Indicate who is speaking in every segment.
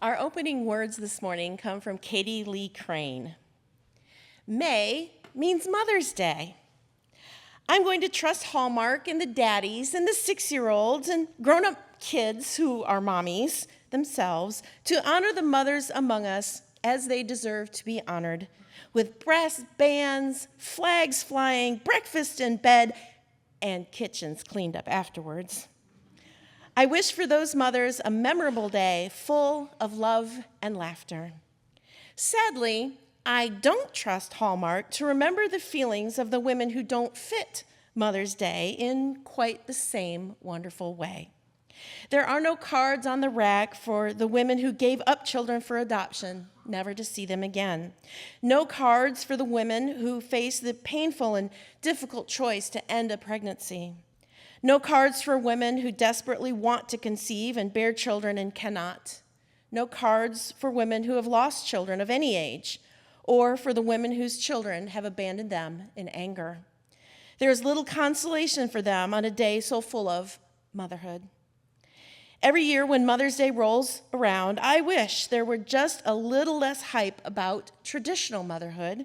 Speaker 1: Our opening words this morning come from Katie Lee Crane. May means Mother's Day. I'm going to trust Hallmark and the daddies and the 6-year-olds and grown-up kids who are mommies themselves to honor the mothers among us as they deserve to be honored, with brass bands, flags flying, breakfast in bed, and kitchens cleaned up afterwards. I wish for those mothers a memorable day full of love and laughter. Sadly, I don't trust Hallmark to remember the feelings of the women who don't fit Mother's Day in quite the same wonderful way. There are no cards on the rack for the women who gave up children for adoption, never to see them again. No cards for the women who face the painful and difficult choice to end a pregnancy. No cards for women who desperately want to conceive and bear children and cannot. No cards for women who have lost children of any age, or for the women whose children have abandoned them in anger. There is little consolation for them on a day so full of motherhood. Every year when Mother's Day rolls around, I wish there were just a little less hype about traditional motherhood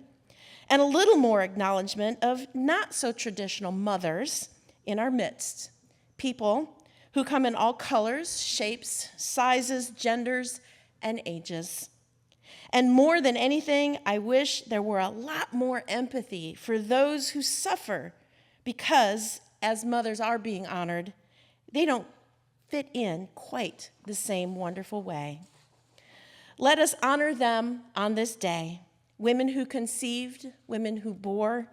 Speaker 1: and a little more acknowledgement of not so traditional mothers in our midst, people who come in all colors, shapes, sizes, genders, and ages. And more than anything, I wish there were a lot more empathy for those who suffer because, as mothers are being honored, they don't fit in quite the same wonderful way. Let us honor them on this day, women who conceived, women who bore,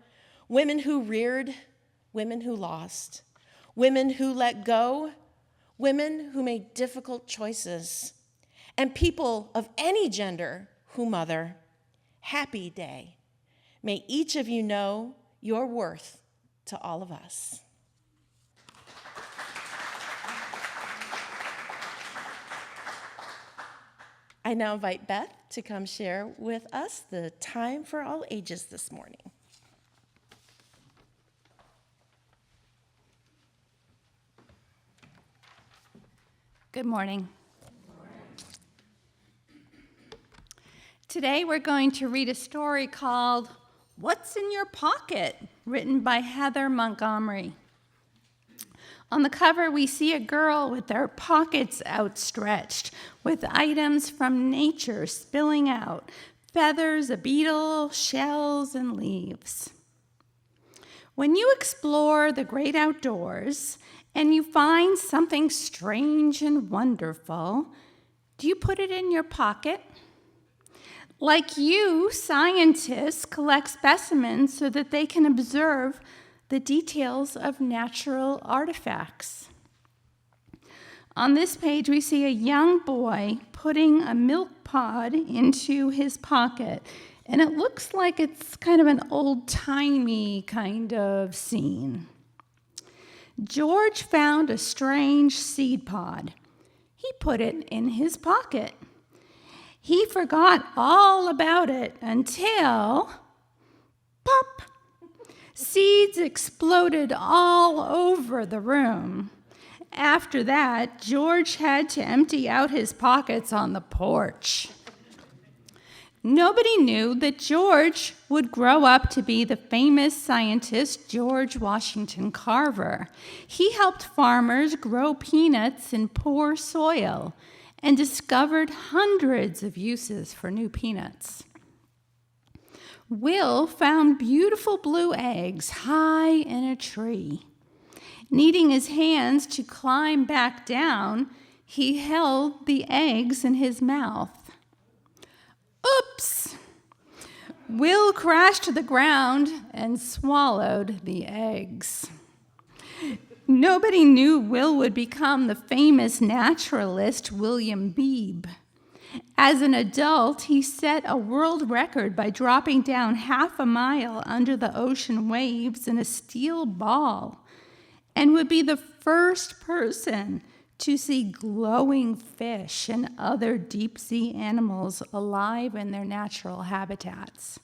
Speaker 1: women who reared, women who lost, women who let go, women who made difficult choices, and people of any gender who mother. Happy day. May each of you know your worth to all of us. I now invite Beth to come share with us the time for all ages this morning.
Speaker 2: Good morning. Today we're going to read a story called What's in Your Pocket, written by Heather Montgomery. On the cover, we see a girl with her pockets outstretched, with items from nature spilling out, feathers, a beetle, shells, and leaves. When you explore the great outdoors and you find something strange and wonderful, do you put it in your pocket? Like you, scientists collect specimens so that they can observe the details of natural artifacts. On this page, we see a young boy putting a milk pod into his pocket, and it looks like it's kind of an old-timey kind of scene. George found a strange seed pod. He put it in his pocket. He forgot all about it until, pop! Seeds exploded all over the room. After that, George had to empty out his pockets on the porch. Nobody knew that George would grow up to be the famous scientist George Washington Carver. He helped farmers grow peanuts in poor soil and discovered hundreds of uses for new peanuts. Will found beautiful blue eggs high in a tree. Needing his hands to climb back down, he held the eggs in his mouth. Oops! Will crashed to the ground and swallowed the eggs. Nobody knew Will would become the famous naturalist William Beebe. As an adult, he set a world record by dropping down half a mile under the ocean waves in a steel ball, and would be the first person to see glowing fish and other deep-sea animals alive in their natural habitats.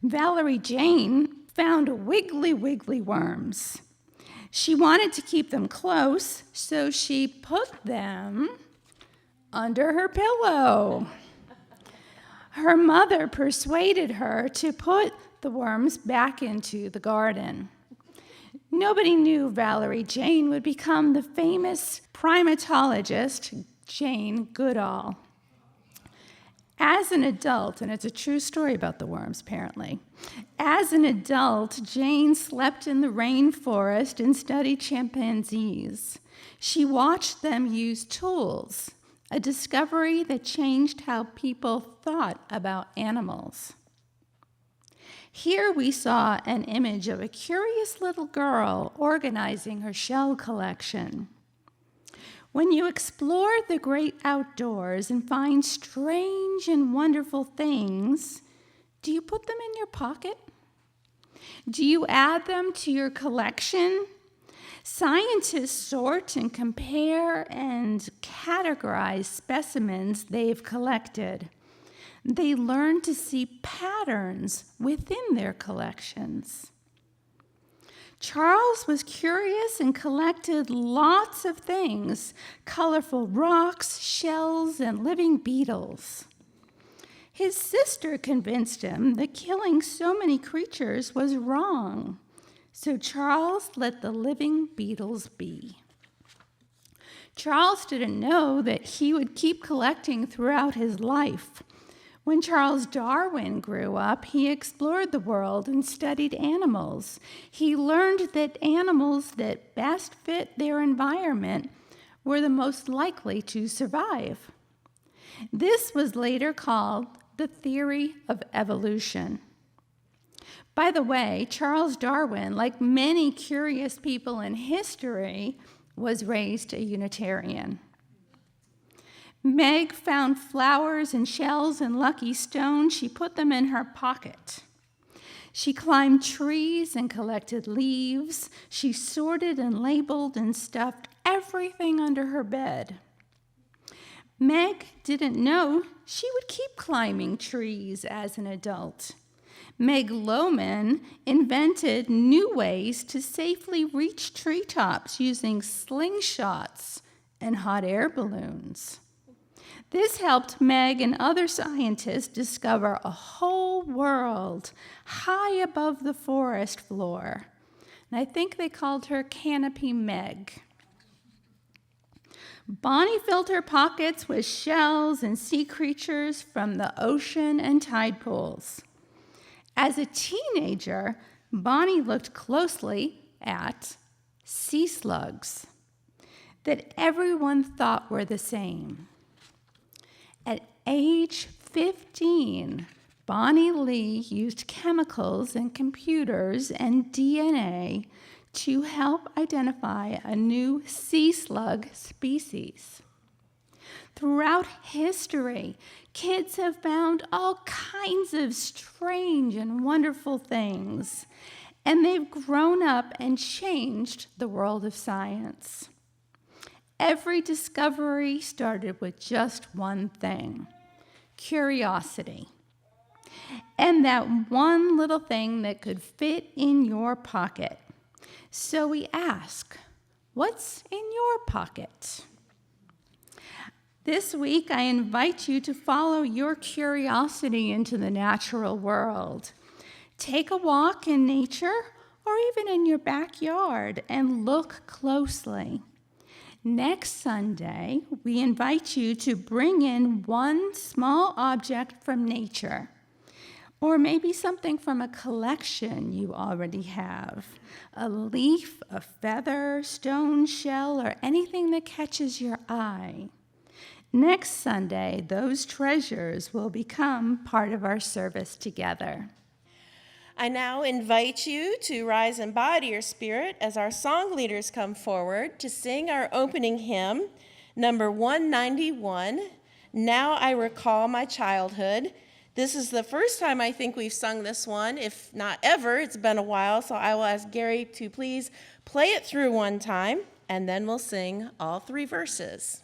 Speaker 2: Valerie Jane found wiggly worms. She wanted to keep them close, so she put them under her pillow. Her mother persuaded her to put the worms back into the garden. Nobody knew Valerie Jane would become the famous primatologist Jane Goodall. As an adult, and it's a true story about the worms apparently, as an adult, Jane slept in the rainforest and studied chimpanzees. She watched them use tools, a discovery that changed how people thought about animals. Here we saw an image of a curious little girl organizing her shell collection. When you explore the great outdoors and find strange and wonderful things, do you put them in your pocket? Do you add them to your collection? Scientists sort and compare and categorize specimens they've collected. They learn to see patterns within their collections. Charles was curious and collected lots of things, colorful rocks, shells, and living beetles. His sister convinced him that killing so many creatures was wrong, so Charles let the living beetles be. Charles didn't know that he would keep collecting throughout his life. When Charles Darwin grew up, he explored the world and studied animals. He learned that animals that best fit their environment were the most likely to survive. This was later called the theory of evolution. By the way, Charles Darwin, like many curious people in history, was raised a Unitarian. Meg found flowers and shells and lucky stones. She put them in her pocket. She climbed trees and collected leaves. She sorted and labeled and stuffed everything under her bed. Meg didn't know she would keep climbing trees as an adult. Meg Lohman invented new ways to safely reach treetops using slingshots and hot air balloons. This helped Meg and other scientists discover a whole world high above the forest floor. And I think they called her Canopy Meg. Bonnie filled her pockets with shells and sea creatures from the ocean and tide pools. As a teenager, Bonnie looked closely at sea slugs that everyone thought were the same. At age 15, Bonnie Lee used chemicals and computers and DNA to help identify a new sea slug species. Throughout history, kids have found all kinds of strange and wonderful things, and they've grown up and changed the world of science. Every discovery started with just one thing: curiosity. And that one little thing that could fit in your pocket. So we ask, what's in your pocket? This week, I invite you to follow your curiosity into the natural world. Take a walk in nature or even in your backyard and look closely. Next Sunday, we invite you to bring in one small object from nature, or maybe something from a collection you already have. A leaf, a feather, stone shell, or anything that catches your eye. Next Sunday, those treasures will become part of our service together.
Speaker 1: I now invite you to rise in body or spirit as our song leaders come forward to sing our opening hymn, number 191, Now I Recall My Childhood. This is the first time I think we've sung this one, if not ever. It's been a while, so I will ask Gary to please play it through one time, and then we'll sing all 3 verses.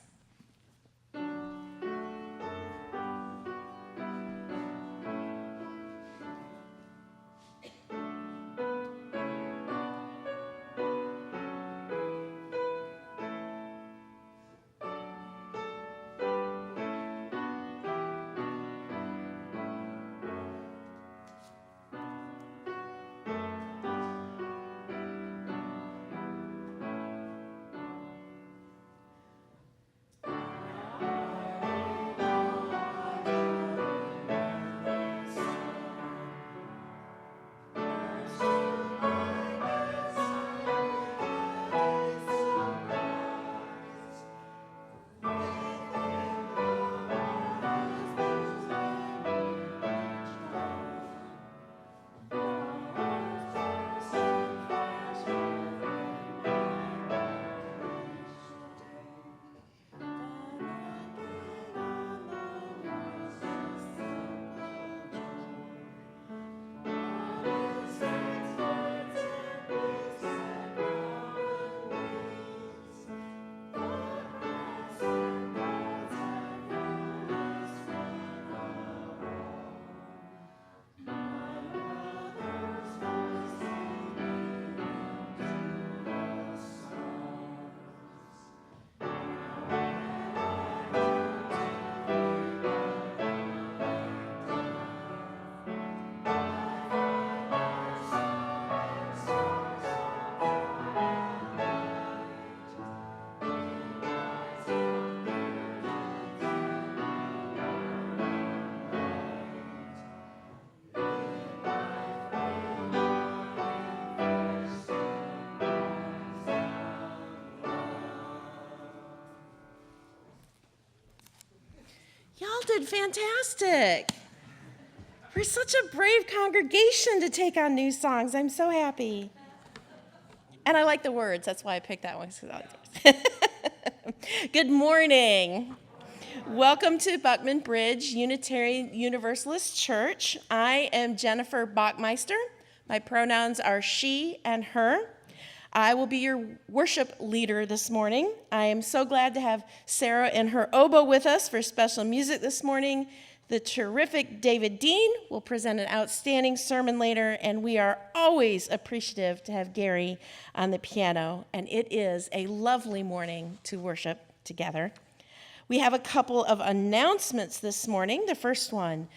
Speaker 1: Y'all did fantastic. We're such a brave congregation to take on new songs. I'm so happy. And I like the words. That's why I picked that one. Good morning. Welcome to Buckman Bridge Unitarian Universalist Church. I am Jennifer Bacmeister. My pronouns are she and her. I will be your worship leader this morning. I am so glad to have Sarah and her oboe with us for special music this morning. The terrific David Dean will present an outstanding sermon later, and we are always appreciative to have Gary on the piano, and it is a lovely morning to worship together. We have a couple of announcements this morning. The first one,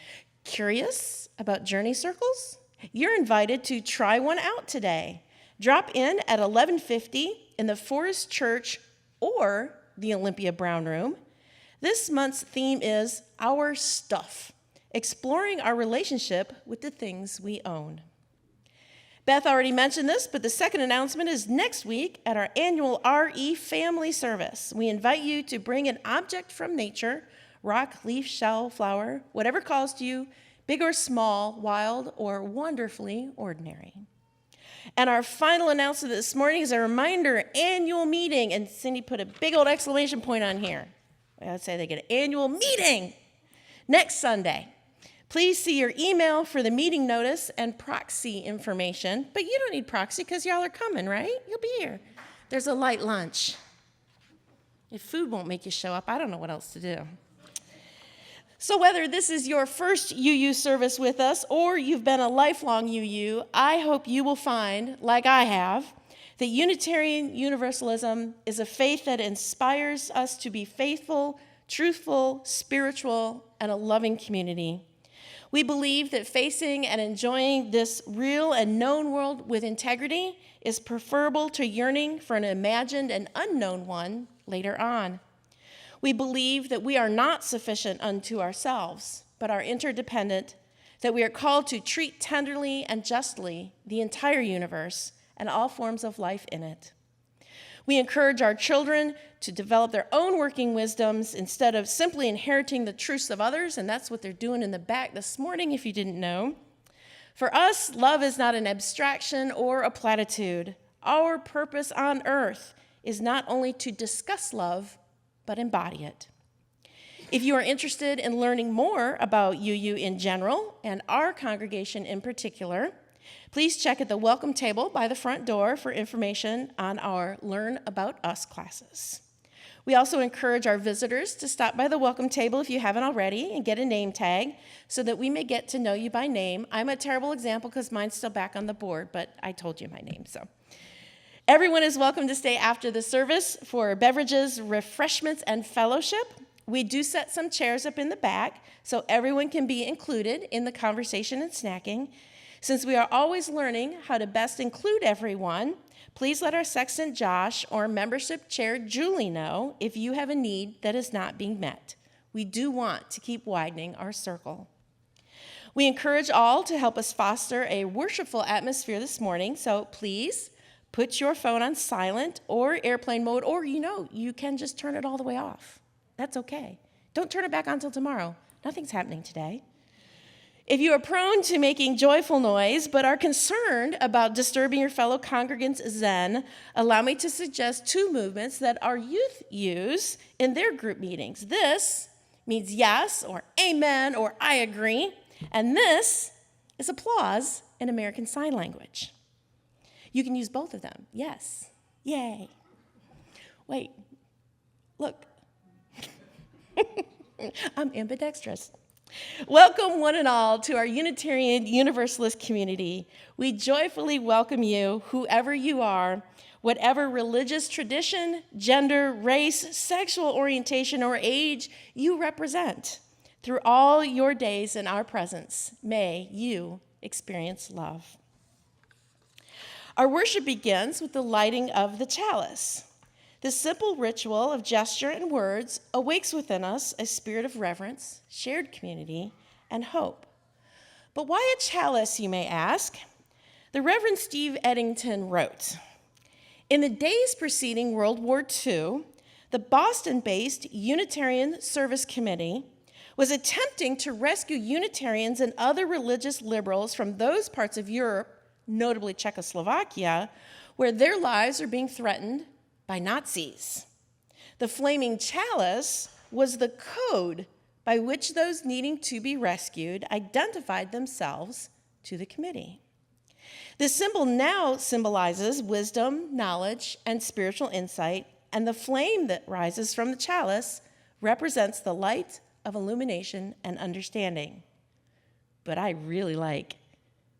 Speaker 1: curious about journey circles? You're invited to try one out today. Drop in at 11:50 in the Forest Church or the Olympia Brown Room. This month's theme is Our Stuff, exploring our relationship with the things we own. Beth already mentioned this, but the second announcement is next week at our annual RE family service. We invite you to bring an object from nature, rock, leaf, shell, flower, whatever calls to you, big or small, wild or wonderfully ordinary. And our final announcement this morning is a reminder, annual meeting, and Cindy put a big old exclamation point on here. I would say they get an annual meeting next Sunday. Please see your email for the meeting notice and proxy information, but you don't need proxy because y'all are coming, right? You'll be here. There's a light lunch. If food won't make you show up, I don't know what else to do. So whether this is your first UU service with us or you've been a lifelong UU, I hope you will find, like I have, that Unitarian Universalism is a faith that inspires us to be faithful, truthful, spiritual, and a loving community. We believe that facing and enjoying this real and known world with integrity is preferable to yearning for an imagined and unknown one later on. We believe that we are not sufficient unto ourselves, but are interdependent, that we are called to treat tenderly and justly the entire universe and all forms of life in it. We encourage our children to develop their own working wisdoms instead of simply inheriting the truths of others, and that's what they're doing in the back this morning if you didn't know. For us, love is not an abstraction or a platitude. Our purpose on earth is not only to discuss love, but embody it. If you are interested in learning more about UU in general and our congregation in particular, please check at the welcome table by the front door for information on our Learn About Us classes. We also encourage our visitors to stop by the welcome table if you haven't already and get a name tag so that we may get to know you by name. I'm a terrible example because mine's still back on the board, but I told you my name, so. Everyone is welcome to stay after the service for beverages, refreshments, and fellowship. We do set some chairs up in the back so everyone can be included in the conversation and snacking. Since we are always learning how to best include everyone, please let our sextant Josh or membership chair Julie know if you have a need that is not being met. We do want to keep widening our circle. We encourage all to help us foster a worshipful atmosphere this morning, so please put your phone on silent or airplane mode, or you can just turn it all the way off. That's okay. Don't turn it back on until tomorrow. Nothing's happening today. If you are prone to making joyful noise but are concerned about disturbing your fellow congregants' zen, allow me to suggest two movements that our youth use in their group meetings. This means yes or amen or I agree, and this is applause in American Sign Language. You can use both of them. Yes. Yay. Wait. Look. I'm ambidextrous. Welcome, one and all, to our Unitarian Universalist community. We joyfully welcome you, whoever you are, whatever religious tradition, gender, race, sexual orientation, or age you represent. Through all your days in our presence, may you experience love. Our worship begins with the lighting of the chalice. This simple ritual of gesture and words awakes within us a spirit of reverence, shared community, and hope. But why a chalice, you may ask? The Reverend Steve Eddington wrote, "In the days preceding World War II, the Boston-based Unitarian Service Committee was attempting to rescue Unitarians and other religious liberals from those parts of Europe, notably Czechoslovakia, where their lives are being threatened by Nazis. The flaming chalice was the code by which those needing to be rescued identified themselves to the committee. The symbol now symbolizes wisdom, knowledge, and spiritual insight, and the flame that rises from the chalice represents the light of illumination and understanding. But I really like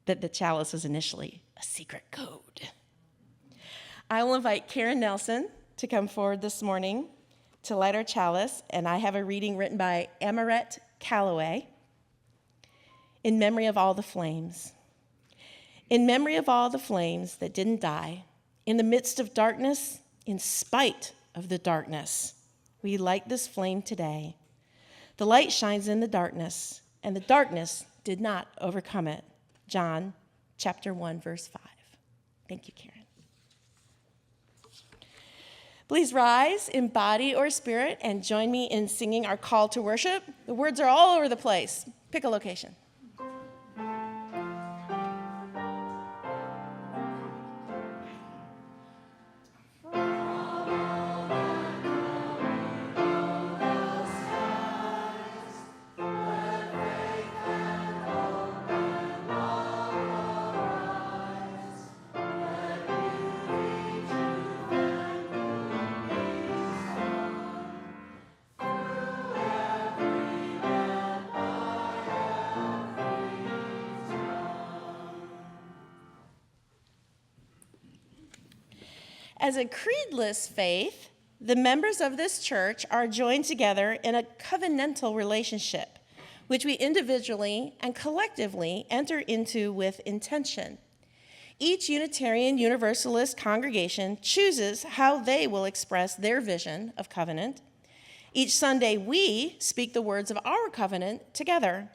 Speaker 1: that the chalice was initially a secret code. I will invite Karen Nelson to come forward this morning to light our chalice, and I have a reading written by Amaret Calloway, In Memory of All the Flames. In memory of all the flames that didn't die, in the midst of darkness, in spite of the darkness, we light this flame today. The light shines in the darkness, and the darkness did not overcome it. John chapter 1, verse 5. Thank you, Karen. Please rise in body or spirit and join me in singing our call to worship. The words are all over the place. Pick a location. As a creedless faith, the members of this church are joined together in a covenantal relationship, which we individually and collectively enter into with intention. Each Unitarian Universalist congregation chooses how they will express their vision of covenant. Each Sunday, we speak the words of our covenant together,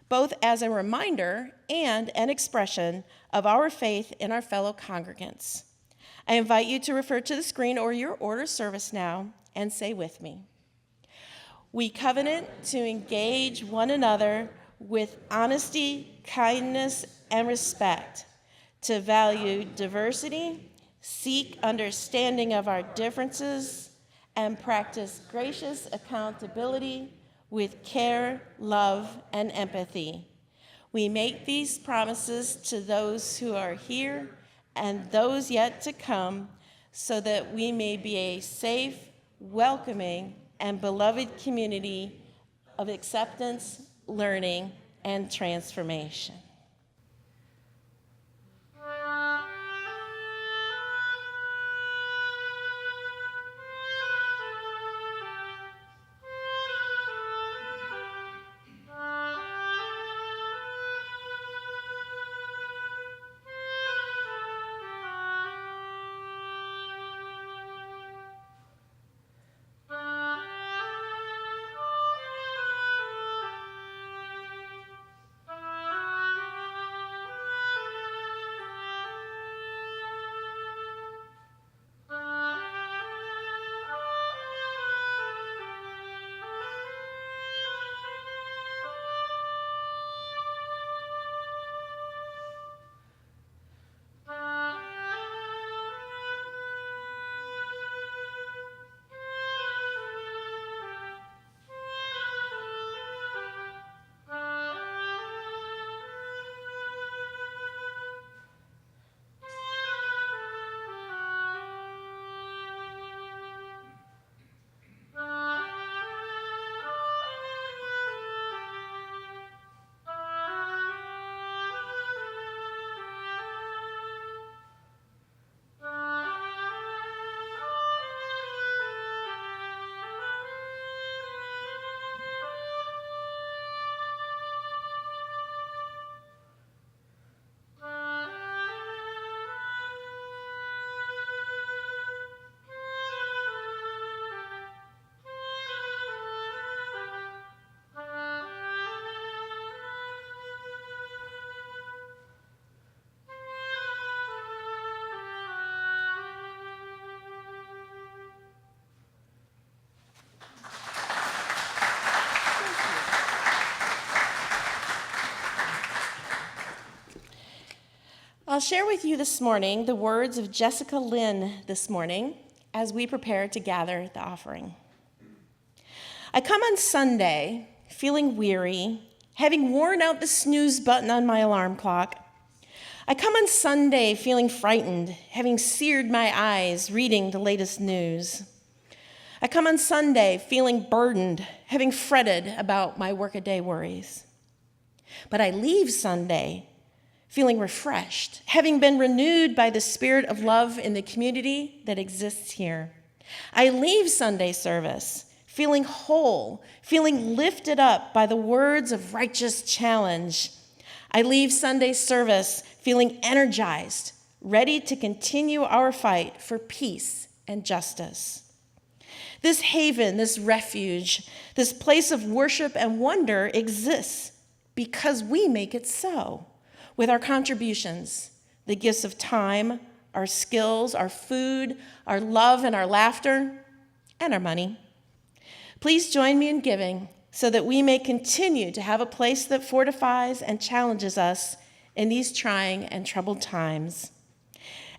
Speaker 1: both as a reminder and an expression of our faith in our fellow congregants. I invite you to refer to the screen or your order of service now and say with me, we covenant to engage one another with honesty, kindness, and respect, to value diversity, seek understanding of our differences, and practice gracious accountability with care, love, and empathy. We make these promises to those who are here and those yet to come, so that we may be a safe, welcoming, and beloved community of acceptance, learning, and transformation. I'll share with you this morning the words of Jessica Lynn this morning as we prepare to gather the offering. I come on Sunday feeling weary, having worn out the snooze button on my alarm clock. I come on Sunday feeling frightened, having seared my eyes reading the latest news. I come on Sunday feeling burdened, having fretted about my workaday worries. But I leave Sunday feeling refreshed, having been renewed by the spirit of love in the community that exists here. I leave Sunday service feeling whole, feeling lifted up by the words of righteous challenge. I leave Sunday service feeling energized, ready to continue our fight for peace and justice. This haven, this refuge, this place of worship and wonder exists because we make it so, with our contributions, the gifts of time, our skills, our food, our love and our laughter, and our money. Please join me in giving so that we may continue to have a place that fortifies and challenges us in these trying and troubled times.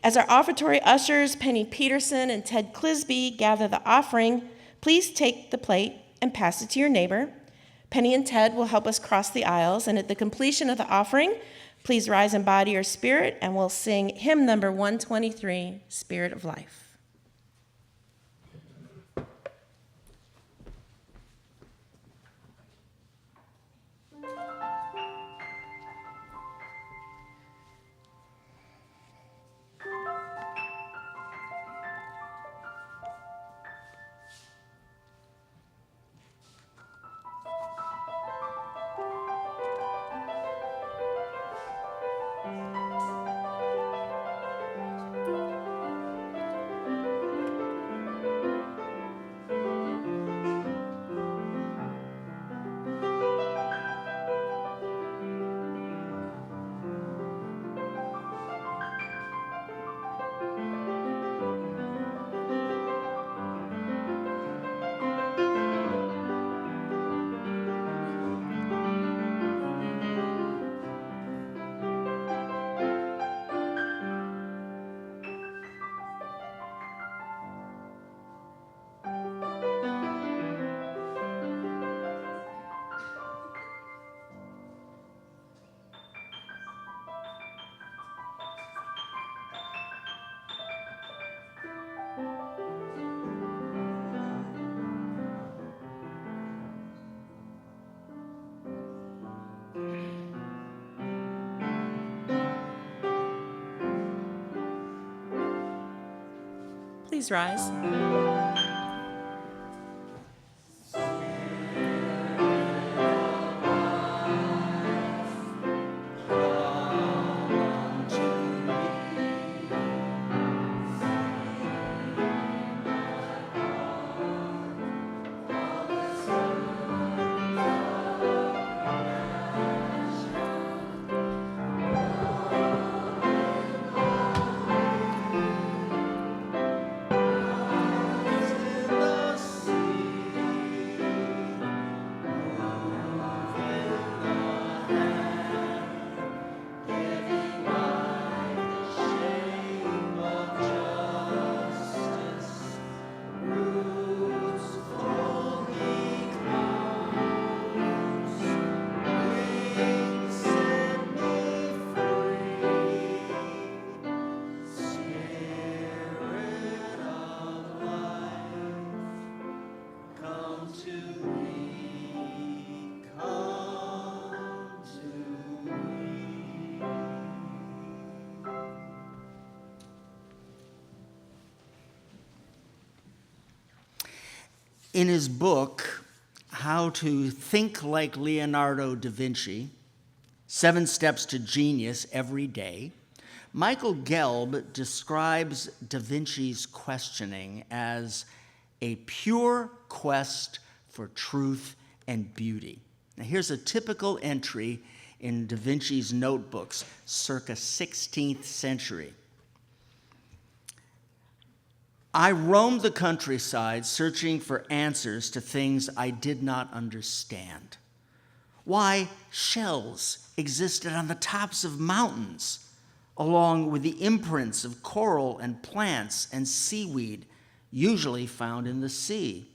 Speaker 1: As our offertory ushers, Penny Peterson and Ted Clisby, gather the offering, please take the plate and pass it to your neighbor. Penny and Ted will help us cross the aisles, and at the completion of the offering, please rise in body or spirit, and we'll sing hymn number 123, Spirit of Life. Please rise.
Speaker 3: In his book, How to Think Like Leonardo da Vinci, 7 Steps to Genius Every Day, Michael Gelb describes da Vinci's questioning as a pure quest for truth and beauty. Now here's a typical entry in da Vinci's notebooks, circa 16th century. I roamed the countryside searching for answers to things I did not understand. Why shells existed on the tops of mountains, along with the imprints of coral and plants and seaweed usually found in the sea?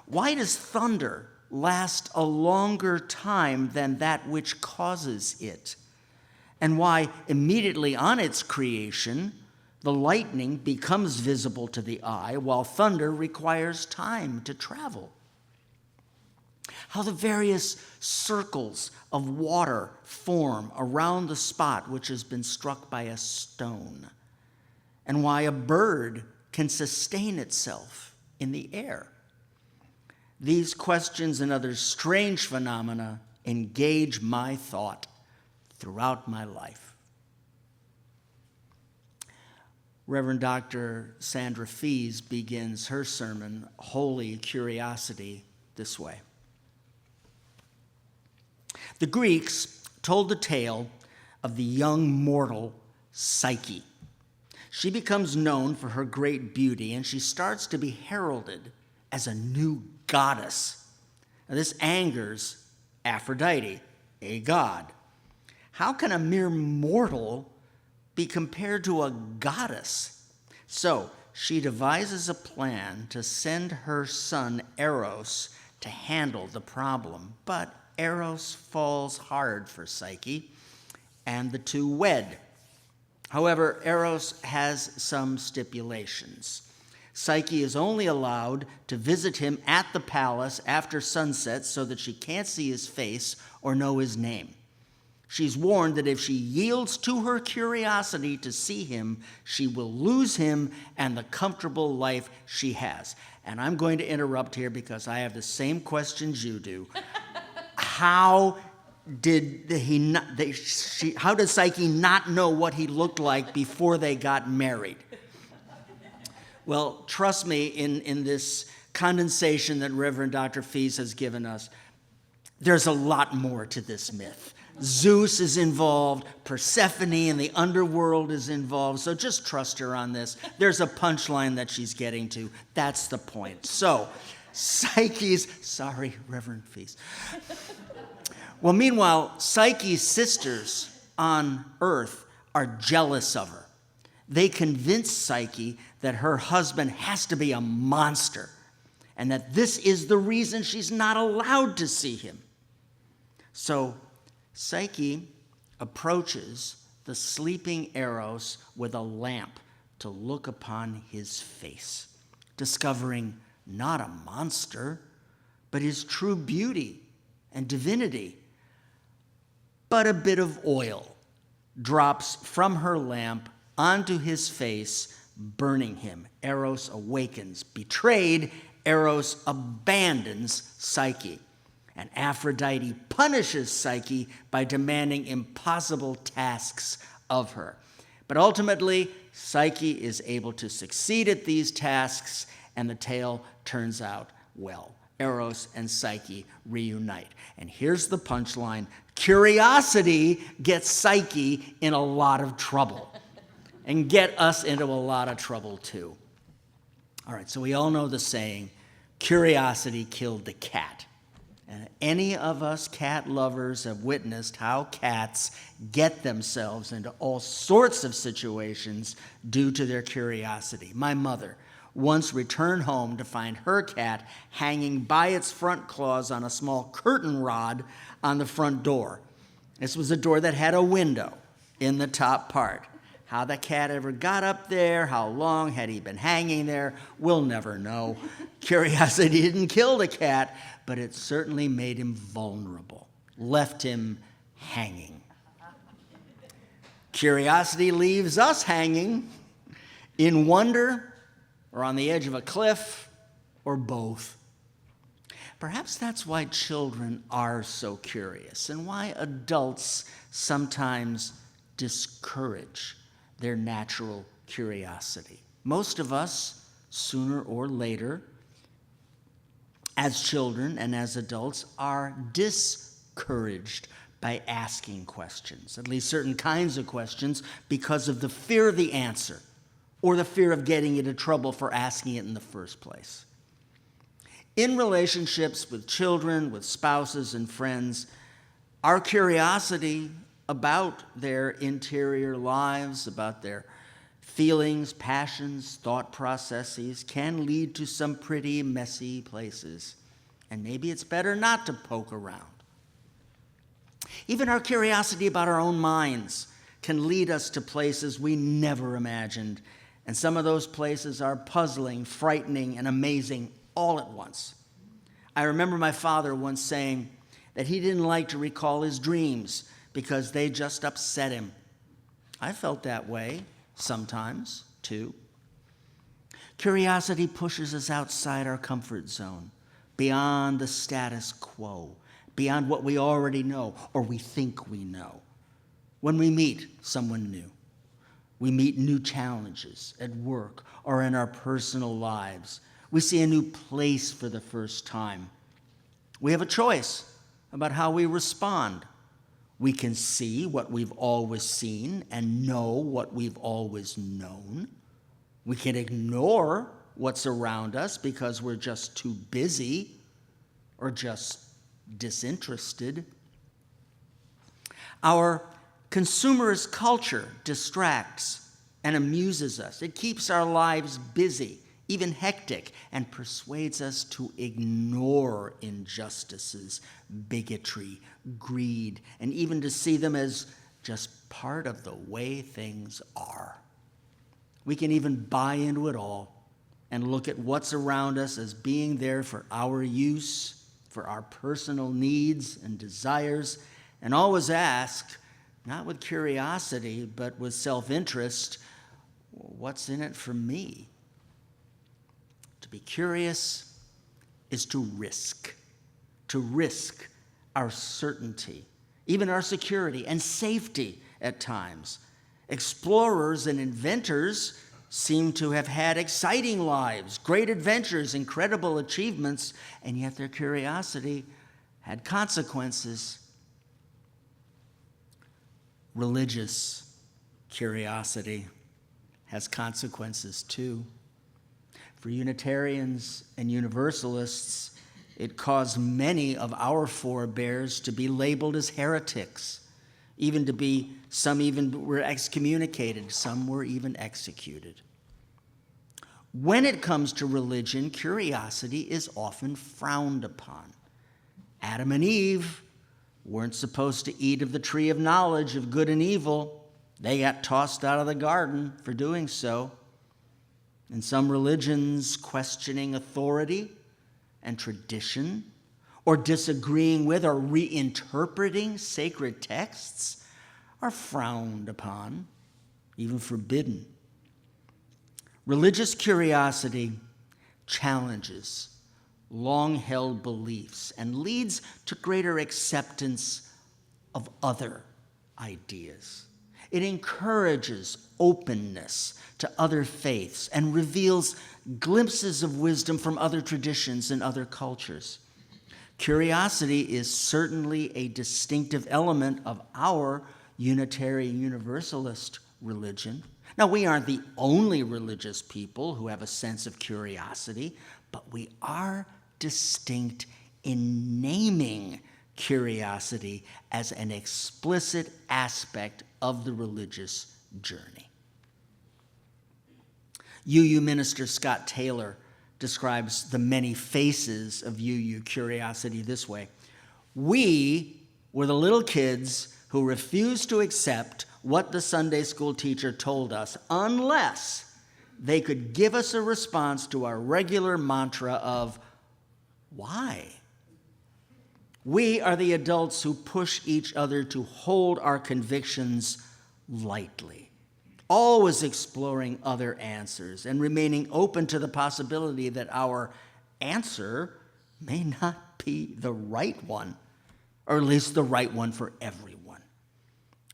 Speaker 3: Why does thunder last a longer time than that which causes it? And why immediately on its creation, the lightning becomes visible to the eye while thunder requires time to travel? How the various circles of water form around the spot which has been struck by a stone, and why a bird can sustain itself in the air. These questions and other strange phenomena engage my thought throughout my life. Reverend Dr. Sandra Fees begins her sermon, Holy Curiosity, this way. The Greeks told the tale of the young mortal Psyche. She becomes known for her great beauty, and she starts to be heralded as a new goddess. Now, this angers Aphrodite, a god. How can a mere mortal be compared to a goddess? So she devises a plan to send her son Eros to handle the problem, but Eros falls hard for Psyche, and the two wed. However, Eros has some stipulations. Psyche is only allowed to visit him at the palace after sunset so that she can't see his face or know his name. She's warned that if she yields to her curiosity to see him, she will lose him and the comfortable life she has. And I'm going to interrupt here because I have the same questions you do. How did Psyche not know what he looked like before they got married? Well, trust me, in this condensation that Reverend Dr. Fees has given us, there's a lot more to this myth. Zeus is involved, Persephone and the underworld is involved, so just trust her on this. There's a punchline that she's getting to. That's the point. So, sorry, Reverend Fees. Well, meanwhile, Psyche's sisters on Earth are jealous of her. They convince Psyche that her husband has to be a monster and that this is the reason she's not allowed to see him. So Psyche approaches the sleeping Eros with a lamp to look upon his face, discovering not a monster, but his true beauty and divinity. But a bit of oil drops from her lamp onto his face, burning him. Eros awakens. Betrayed, Eros abandons Psyche. And Aphrodite punishes Psyche by demanding impossible tasks of her. But ultimately, Psyche is able to succeed at these tasks, and the tale turns out well. Eros and Psyche reunite. And here's the punchline. Curiosity gets Psyche in a lot of trouble and get us into a lot of trouble too. All right, so we all know the saying, curiosity killed the cat. And any of us cat lovers have witnessed how cats get themselves into all sorts of situations due to their curiosity. My mother once returned home to find her cat hanging by its front claws on a small curtain rod on the front door. This was a door that had a window in the top part. How the cat ever got up there, how long had he been hanging there, we'll never know. Curiosity didn't kill the cat, but it certainly made him vulnerable, left him hanging. Curiosity leaves us hanging in wonder or on the edge of a cliff or both. Perhaps that's why children are so curious and why adults sometimes discourage their natural curiosity. Most of us, sooner or later, as children and as adults, are discouraged by asking questions, at least certain kinds of questions, because of the fear of the answer or the fear of getting into trouble for asking it in the first place. In relationships with children, with spouses and friends, our curiosity about their interior lives, about their feelings, passions, thought processes, can lead to some pretty messy places. And maybe it's better not to poke around. Even our curiosity about our own minds can lead us to places we never imagined. And some of those places are puzzling, frightening, and amazing all at once. I remember my father once saying that he didn't like to recall his dreams because they just upset him. I felt that way sometimes, too. Curiosity pushes us outside our comfort zone, beyond the status quo, beyond what we already know or we think we know. When we meet someone new, we meet new challenges at work or in our personal lives. We see a new place for the first time. We have a choice about how we respond. We can see what we've always seen and know what we've always known. We can ignore what's around us because we're just too busy or just disinterested. Our consumerist culture distracts and amuses us. It keeps our lives busy, even hectic, and persuades us to ignore injustices, bigotry, greed, and even to see them as just part of the way things are. We can even buy into it all and look at what's around us as being there for our use, for our personal needs and desires, and always ask, not with curiosity, but with self-interest, what's in it for me? To be curious is to risk our certainty, even our security and safety at times. Explorers and inventors seem to have had exciting lives, great adventures, incredible achievements, and yet their curiosity had consequences. Religious curiosity has consequences too. For Unitarians and Universalists, it caused many of our forebears to be labeled as heretics, some even were excommunicated, some were even executed. When it comes to religion, curiosity is often frowned upon. Adam and Eve weren't supposed to eat of the tree of knowledge of good and evil. They got tossed out of the garden for doing so. In some religions, questioning authority and tradition, or disagreeing with or reinterpreting sacred texts are frowned upon, even forbidden. Religious curiosity challenges long-held beliefs and leads to greater acceptance of other ideas. It encourages openness to other faiths and reveals glimpses of wisdom from other traditions and other cultures. Curiosity is certainly a distinctive element of our Unitarian Universalist religion. Now, we aren't the only religious people who have a sense of curiosity, but we are distinct in naming curiosity as an explicit aspect of the religious journey. UU minister Scott Taylor describes the many faces of UU curiosity this way. We were the little kids who refused to accept what the Sunday school teacher told us unless they could give us a response to our regular mantra of, why? We are the adults who push each other to hold our convictions lightly, always exploring other answers and remaining open to the possibility that our answer may not be the right one, or at least the right one for everyone.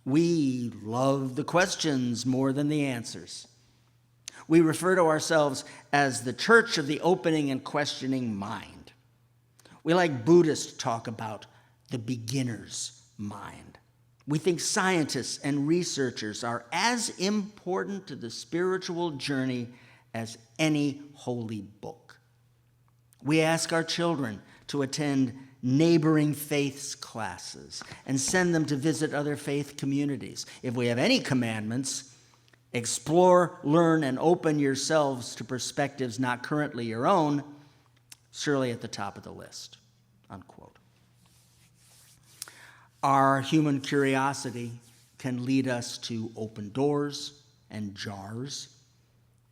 Speaker 3: We love the questions more than the answers. We refer to ourselves as the church of the opening and questioning mind. We like Buddhist talk about the beginner's mind. We think scientists and researchers are as important to the spiritual journey as any holy book. We ask our children to attend neighboring faiths classes and send them to visit other faith communities. If we have any commandments, explore, learn, and open yourselves to perspectives not currently your own, surely at the top of the list, unquote. Our human curiosity can lead us to open doors and jars,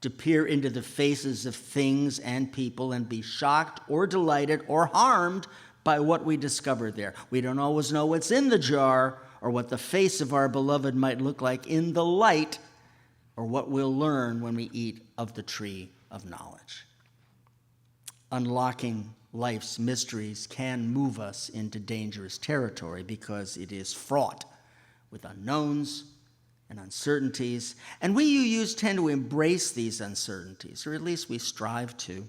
Speaker 3: to peer into the faces of things and people and be shocked or delighted or harmed by what we discover there. We don't always know what's in the jar or what the face of our beloved might look like in the light, or what we'll learn when we eat of the tree of knowledge. Unlocking life's mysteries can move us into dangerous territory because it is fraught with unknowns and uncertainties, and we UUs tend to embrace these uncertainties, or at least we strive to.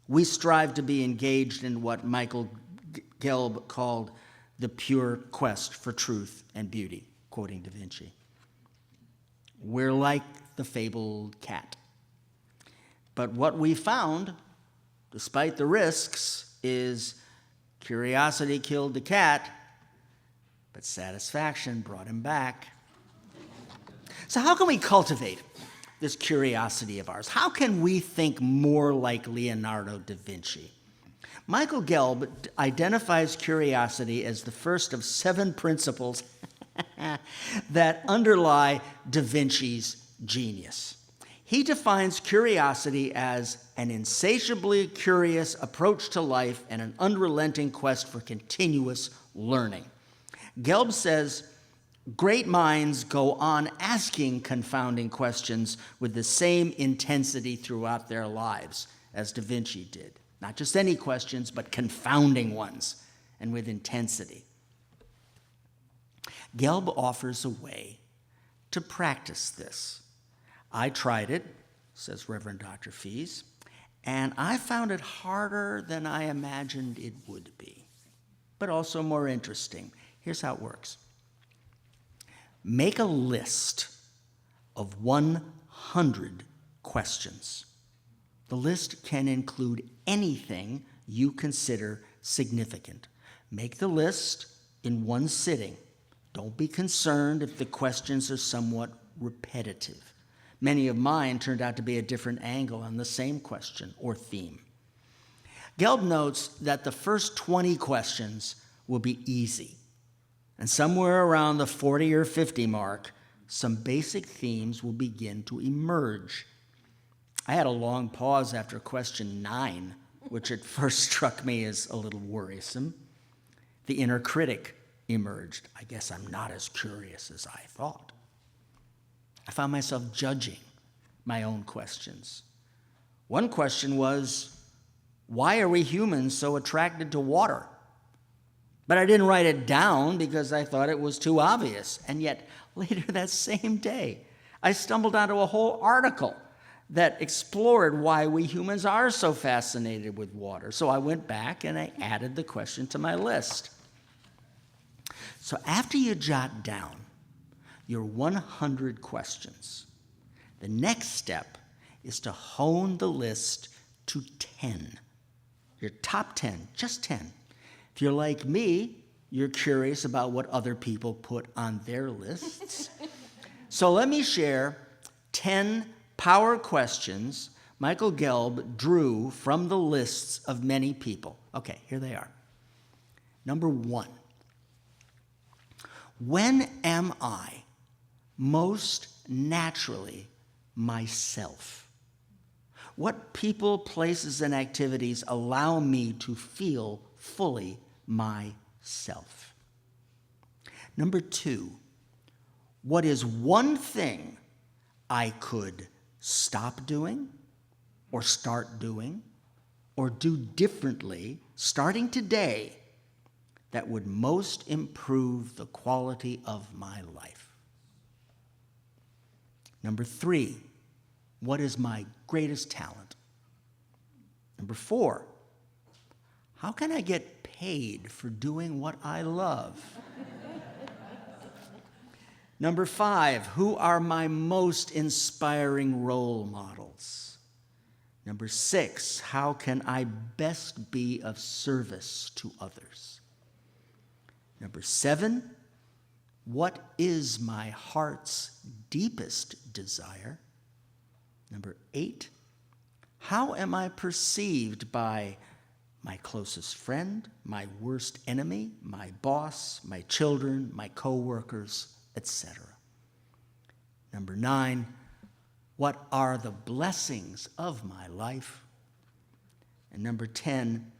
Speaker 3: We strive to be engaged in what Michael Gelb called the pure quest for truth and beauty, quoting Da Vinci. We're like the fabled cat. But what we found, despite the risks, is curiosity killed the cat, but satisfaction brought him back. So how can we cultivate this curiosity of ours? How can we think more like Leonardo da Vinci? Michael Gelb identifies curiosity as the first of 7 principles that underlie da Vinci's genius. He defines curiosity as an insatiably curious approach to life and an unrelenting quest for continuous learning. Gelb says, great minds go on asking confounding questions with the same intensity throughout their lives as Da Vinci did. Not just any questions, but confounding ones, and with intensity. Gelb offers a way to practice this. I tried it, says Reverend Dr. Fees, and I found it harder than I imagined it would be, but also more interesting. Here's how it works. Make a list of 100 questions. The list can include anything you consider significant. Make the list in one sitting. Don't be concerned if the questions are somewhat repetitive. Many of mine turned out to be a different angle on the same question or theme. Gelb notes that the first 20 questions will be easy, and somewhere around the 40 or 50 mark, some basic themes will begin to emerge. I had a long pause after question 9, which at first struck me as a little worrisome. The inner critic emerged. I guess I'm not as curious as I thought. I found myself judging my own questions. One question was, why are we humans so attracted to water? But I didn't write it down because I thought it was too obvious. And yet, later that same day, I stumbled onto a whole article that explored why we humans are so fascinated with water. So I went back and I added the question to my list. So after you jot down your 100 questions, the next step is to hone the list to 10. Your top 10, just 10. If you're like me, you're curious about what other people put on their lists. So let me share 10 power questions Michael Gelb drew from the lists of many people. Okay, here they are. Number 1. When am I most naturally myself? What people, places, and activities allow me to feel fully myself? Number 2, what is one thing I could stop doing, or start doing, or do differently starting today that would most improve the quality of my life? Number 3, what is my greatest talent? Number 4, how can I get paid for doing what I love? Number 5, who are my most inspiring role models? Number 6, how can I best be of service to others? Number 7, what is my heart's deepest desire? Number 8, how am I perceived by my closest friend, my worst enemy, my boss, my children, my co-workers, etc.? Number 9, what are the blessings of my life? And number 10,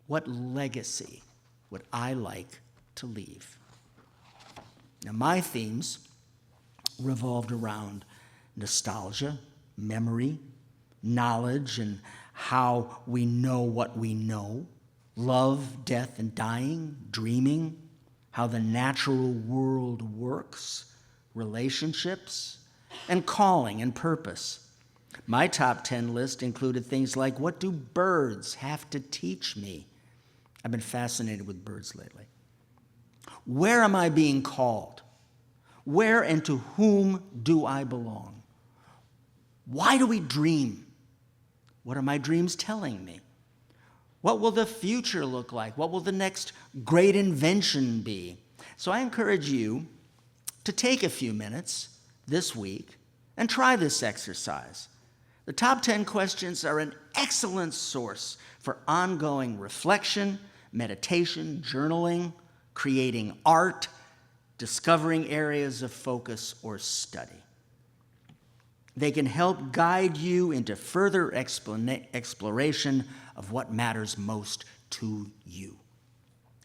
Speaker 3: what legacy would I like to leave? Now, my themes revolved around nostalgia, memory, knowledge, and how we know what we know, love, death, and dying, dreaming, how the natural world works, relationships, and calling and purpose. My top 10 list included things like, what do birds have to teach me? I've been fascinated with birds lately. Where am I being called? Where and to whom do I belong? Why do we dream? What are my dreams telling me? What will the future look like? What will the next great invention be? So I encourage you to take a few minutes this week and try this exercise. The top 10 questions are an excellent source for ongoing reflection, meditation, journaling, creating art, discovering areas of focus or study. They can help guide you into further exploration of what matters most to you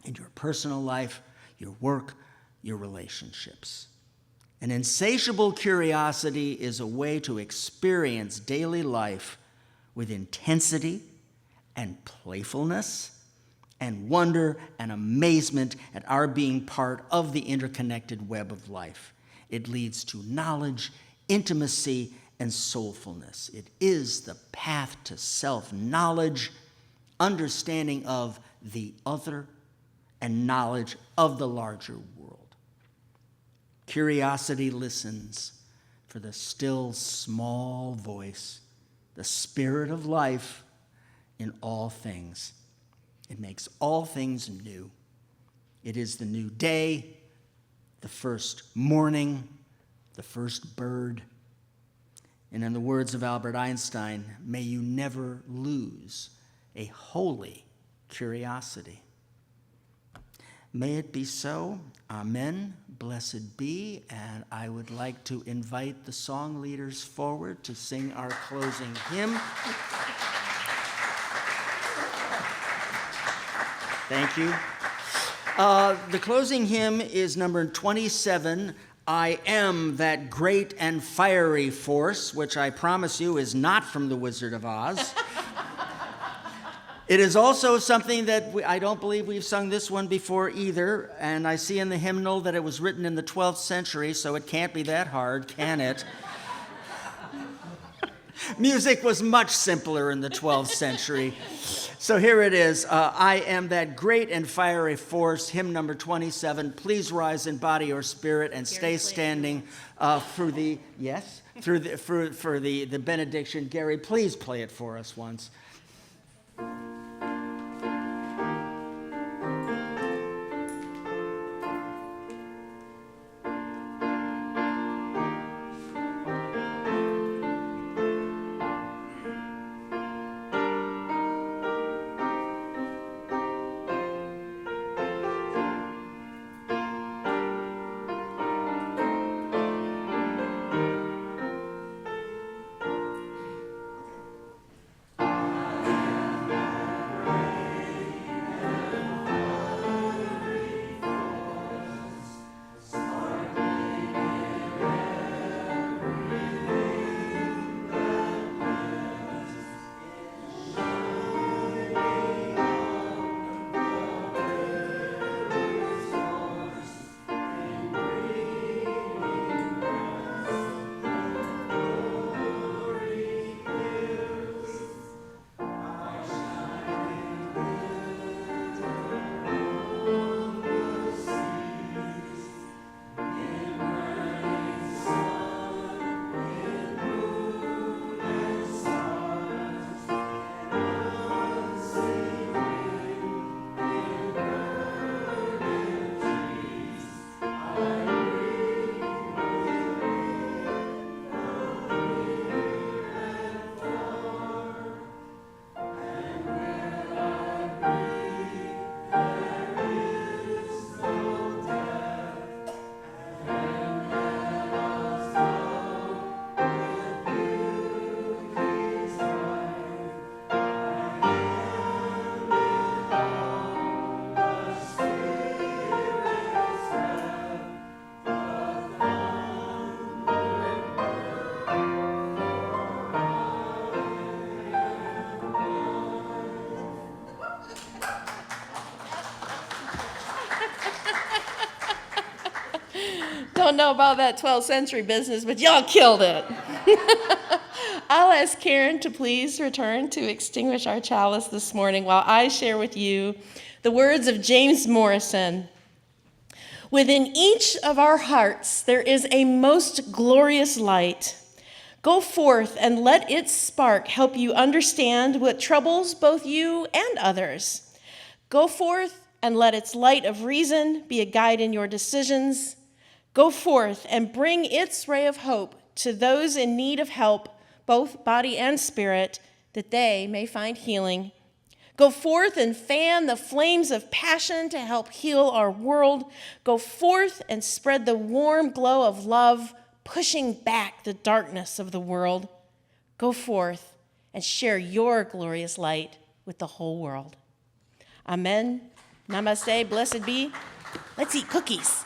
Speaker 3: in your personal life, your work, your relationships. An insatiable curiosity is a way to experience daily life with intensity and playfulness and wonder and amazement at our being part of the interconnected web of life. It leads to knowledge, intimacy, and soulfulness. It is the path to self-knowledge, understanding of the other, and knowledge of the larger world. Curiosity listens for the still small voice, the spirit of life in all things. It makes all things new. It is the new day, the first morning, the first bird. And in the words of Albert Einstein, may you never lose a holy curiosity. May it be so. Amen. Blessed be. And I would like to invite the song leaders forward to sing our closing hymn. Thank you. The closing hymn is number 27, I Am That Great and Fiery Force, which I promise you is not from The Wizard of Oz. It is also something that I don't believe we've sung this one before either, and I see in the hymnal that it was written in the 12th century, so it can't be that hard, can it? Music was much simpler in the 12th century. So here it is, I Am That Great and Fiery Force, hymn number 27. Please rise in body or spirit and stay standing for the benediction. Gary, please play it for us once.
Speaker 1: don't know about that 12th century business, but y'all killed it. I'll ask Karen to please return to extinguish our chalice this morning while I share with you the words of James Morrison. Within each of our hearts there is a most glorious light. Go forth and let its spark help you understand what troubles both you and others. Go forth and let its light of reason be a guide in your decisions. Go forth and bring its ray of hope to those in need of help, both body and spirit, that they may find healing. Go forth and fan the flames of passion to help heal our world. Go forth and spread the warm glow of love, pushing back the darkness of the world. Go forth and share your glorious light with the whole world. Amen. Namaste. Blessed be. Let's eat cookies.